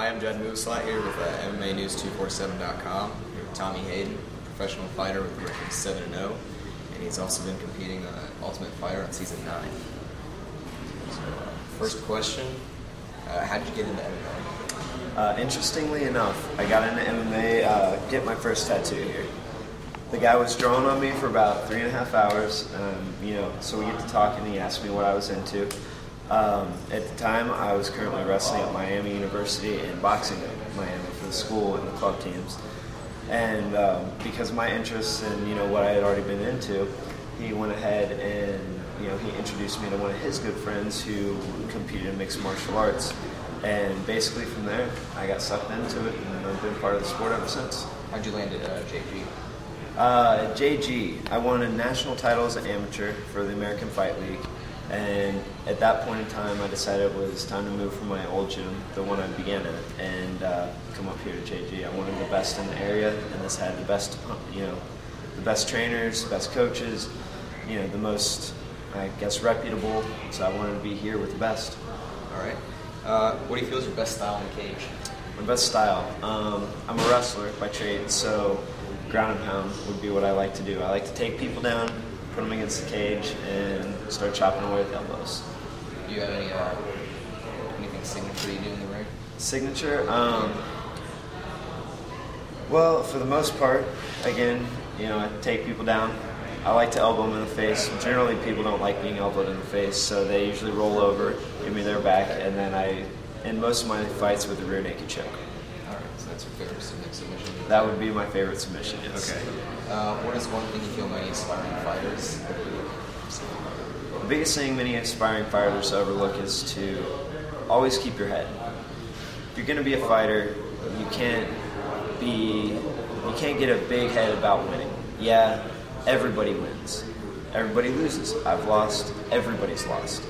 Hi, I'm Judd Moveslot here with MMA News247.com. Here with Tommy Hayden, professional fighter with a record 7-0, and he's also been competing on Ultimate Fighter on Season 9. So, first question, how did you get into MMA? Interestingly enough, I got into MMA, get my first tattoo here. The guy was drawing on me for about 3.5 hours, so we get to talking and he asked me what I was into. At the time, I was currently wrestling at Miami University and boxing at Miami for the school and the club teams. And because of my interests and what I had already been into, he went ahead and he introduced me to one of his good friends who competed in mixed martial arts. And basically from there, I got sucked into it and I've been part of the sport ever since. How'd you land at JG? At JG, I won a national title as an amateur for the American Fight League. And at that point in time, I decided it was time to move from my old gym, the one I began at, and come up here to JG. I wanted the best in the area, and this had the best, the best trainers, best coaches, the most, I guess, reputable. So I wanted to be here with the best. All right. What do you feel is your best style in the cage? My best style? I'm a wrestler by trade, so ground and pound would be what I like to do. I like to take people down, put them against the cage, and start chopping away with elbows. Do you have anything signature you do in the ring? Signature? Well, for the most part, again, I take people down. I like to elbow them in the face. Generally, people don't like being elbowed in the face, so they usually roll over, give me their back, and then I end most of my fights with a rear naked choke. All right, so that's your favorite submission? That would be my favorite submission, yes. Okay. What is one thing you feel many aspiring fighters overlook? The biggest thing many aspiring fighters overlook is to always keep your head. If you're going to be a fighter, you can't get a big head about winning. Yeah, everybody wins. Everybody loses. I've lost. Everybody's lost.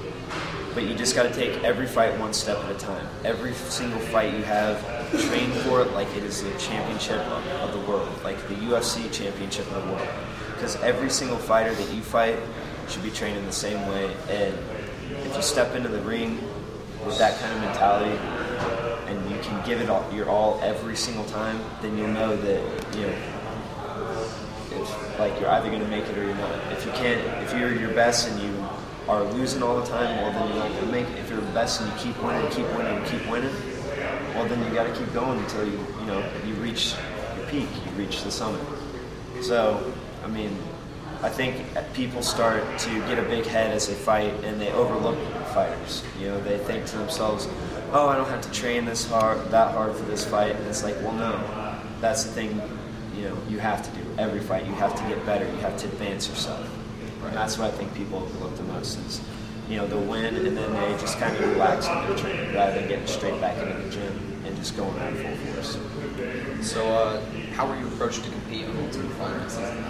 But you just got to take every fight one step at a time. Every single fight you have, train for it like it is the championship of the world, like the UFC championship of the world. Because every single fighter that you fight should be trained in the same way. And if you step into the ring with that kind of mentality and you can give it your all every single time, then you'll know that you're either going to make it or you're not. If you can't, if you're your best and you are losing all the time, well then you're not going to make it. If you're the best and you keep winning, well then you got to keep going until you reach your peak, you reach the summit. So, I think people start to get a big head as they fight and they overlook fighters. They think to themselves, oh, I don't have to train that hard for this fight. And it's like, well, no, that's the thing. You have to do every fight. You have to get better. You have to advance yourself. And that's what I think people overlook the most is, they'll win and then they just kind of relax in their training rather than getting straight back into the gym and just going at full force. So, how were you approached to compete on Ultimate Fighter in Season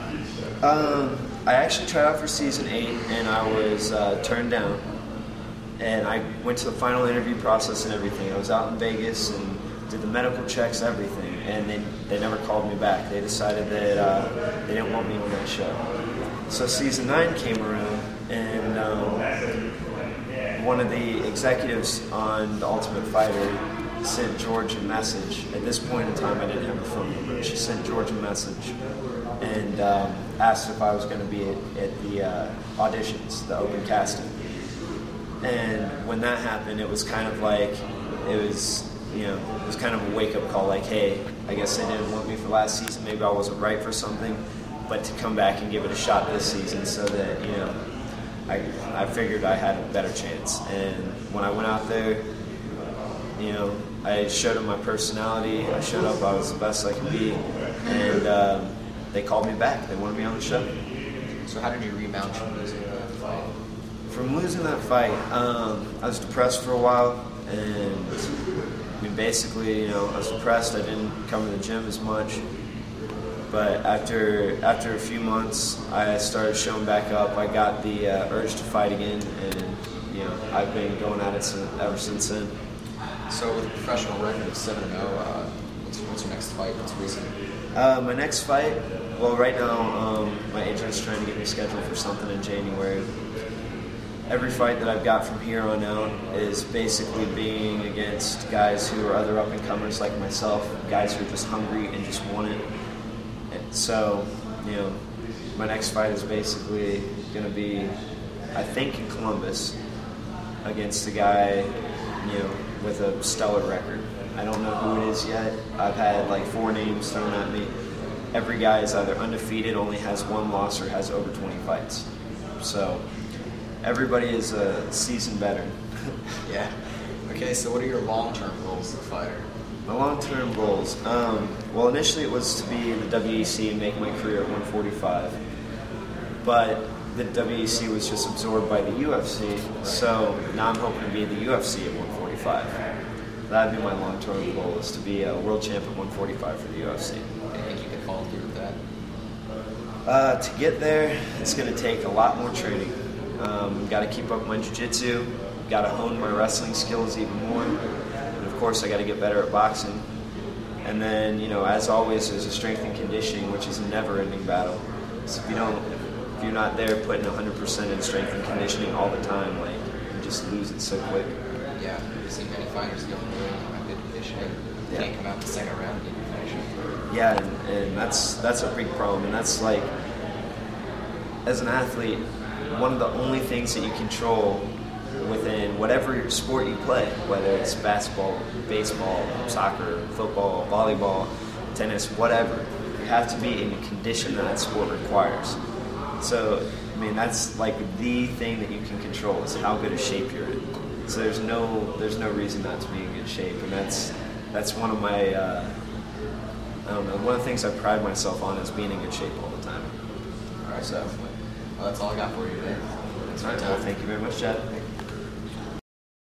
9? I actually tried out for Season 8 and I was turned down. And I went to the final interview process and everything. I was out in Vegas and did the medical checks, everything. And they never called me back. They decided that they didn't want me on that show. So Season 9 came around, and one of the executives on The Ultimate Fighter sent George a message. At this point in time, I didn't have a phone number. She sent George a message and asked if I was going to be at the auditions, the open casting. And when that happened, it was kind of like, it was kind of a wake-up call, like, hey, I guess they didn't want me for last season, maybe I wasn't right for something. But to come back and give it a shot this season so that, I figured I had a better chance. And when I went out there, I showed them my personality. I showed up, I was the best I could be. And they called me back. They wanted me on the show. So how did you rebound from losing that fight? From losing that fight, I was depressed for a while. And basically, I was depressed. I didn't come to the gym as much. But after a few months, I started showing back up. I got the urge to fight again, and I've been going at it ever since then. So with a professional record of 7-0, what's your next fight? What's recent? My next fight, well, right now my agent's trying to get me scheduled for something in January. every fight that I've got from here on out is basically being against guys who are other up-and-comers like myself, guys who are just hungry and just want it. And so, my next fight is basically going to be, I think, in Columbus against a guy, with a stellar record. I don't know who it is yet. I've had like 4 names thrown at me. Every guy is either undefeated, only has 1 loss, or has over 20 fights. So everybody is a seasoned veteran. Yeah. Okay, so what are your long-term goals as a fighter? My long-term goals? Well, initially it was to be in the WEC and make my career at 145. But the WEC was just absorbed by the UFC, so now I'm hoping to be in the UFC at 145. That'd be my long-term goal, is to be a world champ at 145 for the UFC. I think you can follow through with that. To get there, it's going to take a lot more training. Got to keep up my jiu-jitsu, got to hone my wrestling skills even more, and of course I got to get better at boxing. And then, as always, there's a strength and conditioning, which is a never-ending battle. So if you're not there putting 100% in strength and conditioning all the time, like, you just lose it so quick. Yeah, I've seen many fighters go in the ring on good conditioning. Yeah. Can't come out the second round and get your finish. Yeah, and that's a big problem, and that's like, as an athlete, one of the only things that you control within whatever sport you play, whether it's basketball, baseball, soccer, football, volleyball, tennis, whatever, you have to be in the condition that sport requires. So, that's like the thing that you can control, is how good a shape you're in. So there's no reason not to be in good shape, and that's one of my one of the things I pride myself on, is being in good shape all the time. All right, so well, that's all I got for you today. Thanks for your time. Thank you very much, Chad.